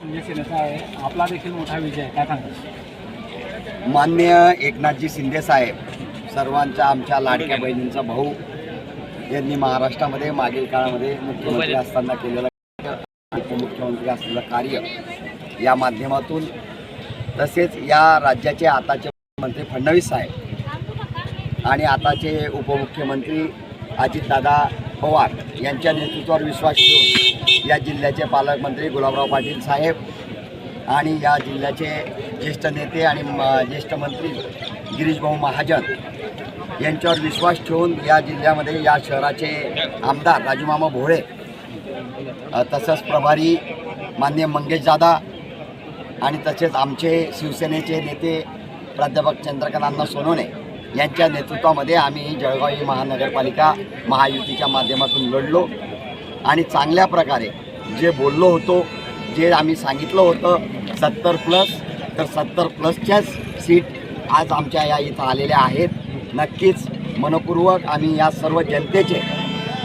शिंदे सेनेचा आहे, आपला देखील मोठा विजय आहे, काय सांगा? माननीय एकनाथजी शिंदे साहेब, सर्वांच्या आमच्या लाडक्या बहिणींचा भाऊ, यांनी महाराष्ट्रामध्ये मागील काळामध्ये मुख्यमंत्री असताना केलेलं उपमुख्यमंत्री असलेलं कार्य या माध्यमातून, तसेच या राज्याचे आताचे मुख्यमंत्री फडणवीस साहेब आणि आताचे उपमुख्यमंत्री अजितदादा पवार यांच्या नेतृत्वावर विश्वास ठेवून या जिल्ह्याचे पालकमंत्री गुलाबराव पाटील साहेब आणि या जिल्ह्याचे ज्येष्ठ नेते आणि ज्येष्ठ मंत्री गिरीशभाऊ महाजन यांच्यावर विश्वास ठेवून या जिल्ह्यामध्ये या शहराचे आमदार राजूमामा भोळे, तसंच प्रभारी माननीय मंगेशदादा आणि तसेच आमचे शिवसेनेचे नेते प्राध्यापक चंद्रकांत अण्णा सोनवणे यांच्या नेतृत्वामध्ये आम्ही जळगाव ही महानगरपालिका महायुतीच्या माध्यमातून लढलो आणि चांगल्या प्रकारे जे बोललो होतो, जे आम्ही सांगितलं होतं 70+ तर 70+च्याच सीट आज आमच्या या इथं आलेल्या आहेत. नक्कीच मनपूर्वक आम्ही या सर्व जनतेचे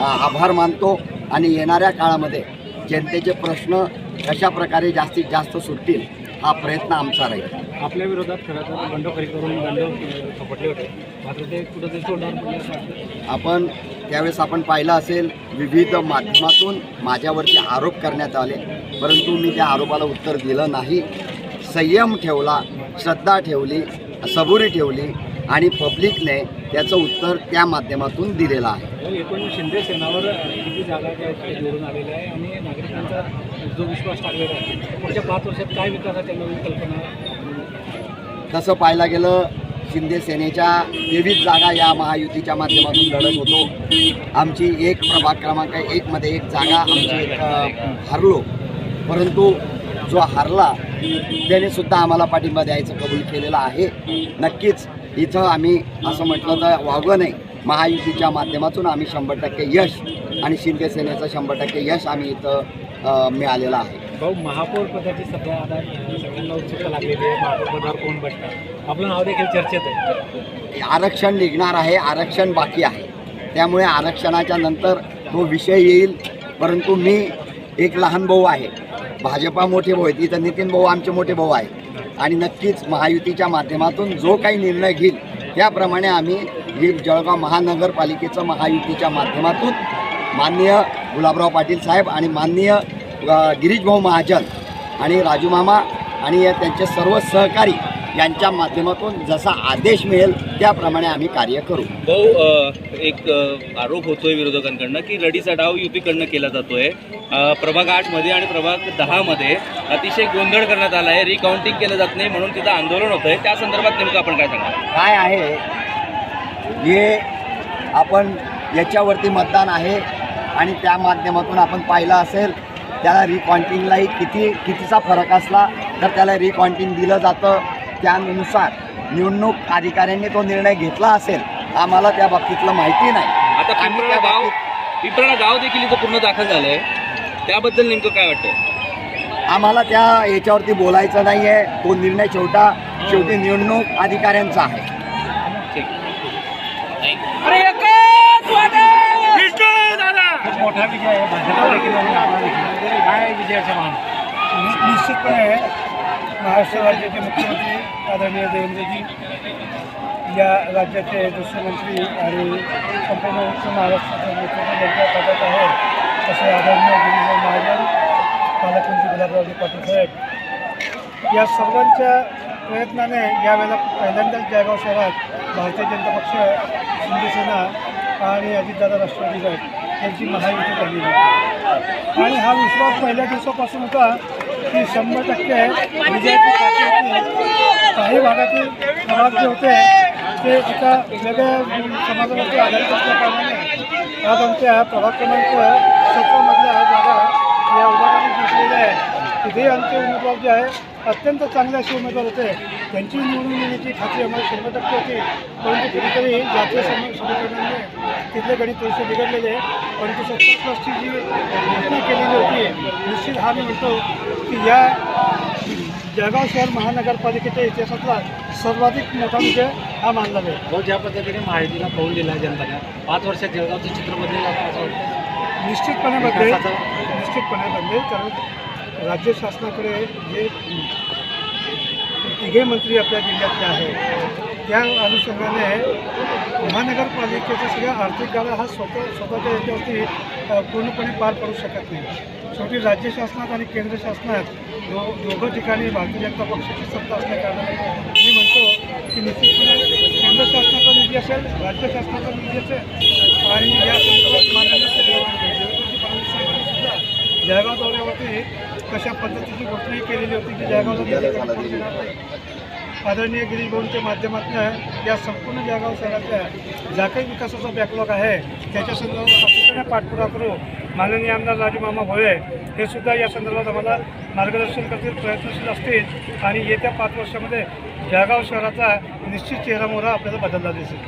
आभार मानतो आणि येणाऱ्या काळामध्ये जनतेचे प्रश्न कशा प्रकारे जास्तीत जास्त सुटतील हा प्रयत्न आमचा राहील. आपल्या विरोधात खरं तर बंडखोरी करून बंड थोपटले होते, मात्र ते कुठंतरी तोंडावर पडले असं वाटतं. आपण त्यावेळेस आपण पाहिलं असेल, विविध माध्यमातून माझ्यावरती आरोप करण्यात आले, परंतु मी त्या आरोपाला उत्तर दिलं नाही. संयम ठेवला, श्रद्धा ठेवली, सबुरी ठेवली आणि पब्लिकने त्याचं उत्तर त्या माध्यमातून दिलेलं आहे. एकूण शिंदे सेनावर किती जागा निवडून आलेल्या आहे आणि नागरिकांचा जो विश्वास टाकलेला आहे, पुढच्या 5 वर्षात काय विकासाच्या नवीन कल्पना? तसं पाहायला गेलं, शिंदे सेनेच्या 23 जागा या महायुतीच्या माध्यमातून लढत होतो. आमची प्रभाग क्रमांक 1मध्ये 1 जागा आमची हरलो, परंतु जो हरला त्याने सुद्धा आम्हाला पाठिंबा द्यायचं कबूल केलेलं आहे. नक्कीच इथं आम्ही असं म्हटलं तर वावगं नाही, महायुतीच्या माध्यमातून आम्ही 100% यश आणि शिंदे सेनेचं 100% यश आम्ही इथं मिळालेलं आहे. भाऊ, महापौर पदाची सध्या आता सगळ्यांना उत्सुकता लागलेली आहे, महापौर पदावर कोण बसणार, आपलं नाव देखील चर्चेत आहे. आरक्षण निघणार आहे, आरक्षण बाकी आहे, त्यामुळे आरक्षणाच्या नंतर तो विषय येईल. परंतु मी एक लहान भाऊ आहे, भाजपा मोठे भाऊ आहेत, इथं नितीन भाऊ आमचे मोठे भाऊ आहेत आणि नक्कीच महायुतीच्या माध्यमातून जो काही निर्णय घेईल त्याप्रमाणे आम्ही ही जळगाव महानगरपालिकेचं महायुतीच्या माध्यमातून माननीय गुलाबराव पाटील साहेब आणि माननीय गिरीशभाऊ महाजन आणि राजूमामा आणि त्यांचे सर्व सहकारी यांच्या माध्यमातून जसा आदेश मिळेल त्याप्रमाणे आम्ही कार्य करू. भाऊ, एक आरोप होतोय विरोधकांकडनं की लढीचा डाव युतीकडनं केला जातोय. प्रभाग 8मध्ये आणि प्रभाग 10मध्ये अतिशय गोंधळ करण्यात आला आहे, रिकाउंटिंग केलं जात नाही म्हणून तिथं आंदोलन होतं आहे. त्या संदर्भात नेमकं आपण काय सांगा? काय आहे हे, आपण याच्यावरती मतदान आहे आणि त्या माध्यमातून आपण पाहिलं असेल, त्याला रिकाउंटिंगलाही कितीचा फरक असला तर त्याला रिकाउंटिंग दिलं जातं. त्यानुसार निवडणूक अधिकाऱ्यांनी तो निर्णय घेतला असेल, आम्हाला त्या बाबतीतलं माहिती नाही. आता पिंपळा गाव देखील इथं पूर्ण दाखल झालं आहे, त्याबद्दल नेमकं काय वाटतं? आम्हाला त्या याच्यावरती बोलायचं नाही आहे. तो निर्णय शेवटी निवडणूक अधिकाऱ्यांचा आहे. ठीक. खूप मोठा विजय आहे, भाजपा देखील आणि आपला देखील. काय विजयाच्या मान? निश्चितपणे महाराष्ट्र राज्याचे मुख्यमंत्री आदरणीय देवेंद्रजी, या राज्याचे मुख्यमंत्री आणि संपूर्ण उत्तर महाराष्ट्राचे नेतृत्व त्यांच्या पदात आहे, तसे आदरणीय गिरीशभाऊ महाजन, पालकमंत्री गुलाबरावजी पाटील साहेब, या सर्वांच्या प्रयत्नाने यावेळेला पहिल्यांदाच जळगाव शहरात भारतीय जनता पक्ष, शिंदेसेना आणि अजितदादा राष्ट्रवादी गट यांची महायुती झालेली होती आणि हा विश्वास पहिल्या दिवसापासून होता की 100% विजयाची खात्री होती. काही भागातील प्रभाग जे होते ते एका वेगळ्या समाजावरती आधारित असल्याकारणाने आज आमच्या प्रभाग क्रमांक 17मधल्या जागा या उभारणी घेतलेल्या आहेत. तिथे आमचे उमेदवार जे आहे अत्यंत चांगले असे उमेदवार होते, त्यांची निवडून येण्याची खात्री आम्हाला 100% होती. परंतु कुठेतरी जातीय समीकरणाने तिथले गणित थोडेसे बिघडलेले, परंतु 70+ची जी घोषणा केलेली होती, निश्चित हा मी म्हणतो की या जळगाव शहर महानगरपालिकेच्या इतिहासातला सर्वाधिक मोठा विजय हा मानला जाईल. भाऊ, ज्या पद्धतीने माहितीला कौल दिला जनताने, 5 वर्षात जळगावचं चित्र बदलेलं असं वाटतं? निश्चितपणे बदलेल, कारण राज्य शासनाकडे जे तिघे मंत्री आपल्या जिल्ह्यातले आहेत त्या अनुषंगाने महानगरपालिकेचा सगळ्या आर्थिक गाळा हा स्वतःच्या याच्यावरती पूर्णपणे पार पडू शकत नाही. शेवटी राज्य शासनात आणि केंद्र शासनात दोघं ठिकाणी भारतीय जनता पक्षाची सत्ता असल्याकारणाने मी म्हणतो की निश्चितपणे केंद्र शासनाचा निधी असेल, राज्य शासनाचा निधी असेल आणि या संदर्भात माननीय देवेंद्रजी फडणवीस साहेबांनी सुद्धा जळगाव दौऱ्यावरती कशा पद्धतीची घोषणाही केलेली होती की जळगावला निधी कमी पडू देणार नाही. आदरणीय गिरीश भाऊंच्या माध्यमातून या संपूर्ण जळगाव शहराच्या ज्या काही विकासाचा बॅकलॉग आहे त्याच्या संदर्भात सातत्याने पाठपुरावा करू. माननीय आमदार राजूमामा भोये हे सुद्धा या संदर्भात आम्हाला मार्गदर्शन करतील, प्रयत्नशील असतील आणि येत्या 5 वर्षामध्ये जळगाव शहराचा निश्चित चेहरामोहरा आपल्याला बदलला दिसेल.